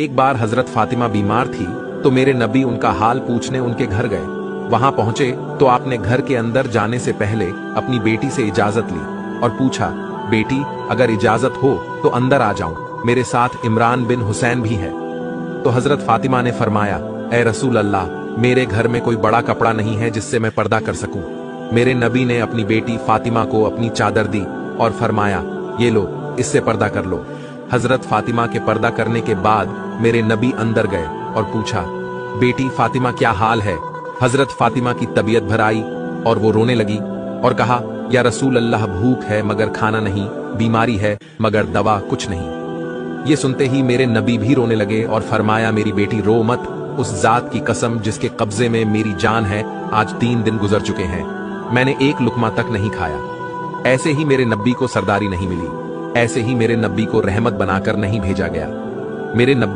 एक बार हजरत फातिमा बीमार थी तो मेरे नबी उनका हाल पूछने उनके घर गए। वहां पहुंचे तो आपने घर के अंदर जाने से पहले अपनी बेटी से इजाजत ली और पूछा, बेटी अगर इजाजत हो तो अंदर आ जाऊं, मेरे साथ इमरान बिन हुसैन भी है। तो हजरत फातिमा ने फरमाया, ए रसूल अल्लाह, मेरे घर में कोई बड़ा कपड़ा नहीं है जिससे मैं पर्दा कर सकूं। मेरे नबी ने अपनी बेटी फातिमा को अपनी चादर दी और फरमाया, ये लो, इससे पर्दा कर लो। हजरत फातिमा के पर्दा करने के बाद मेरे नबी अंदर गए और पूछा, बेटी फातिमा क्या हाल है? हजरत फातिमा की तबीयत भर आई और वो रोने लगी और कहा, या रसूल अल्लाह, भूख है मगर खाना नहीं, बीमारी है मगर दवा कुछ नहीं। ये सुनते ही मेरे नबी भी रोने लगे और फरमाया, मेरी बेटी रो मत, उस जात की कसम जिसके कब्जे में मेरी जान है, आज 3 दिन गुजर चुके हैं, मैंने एक लुकमा तक नहीं खाया। ऐसे ही मेरे नबी को सरदारी नहीं मिली, ऐसे ही मेरे नबी को रहमत बनाकर नहीं भेजा गया। मेरे नबी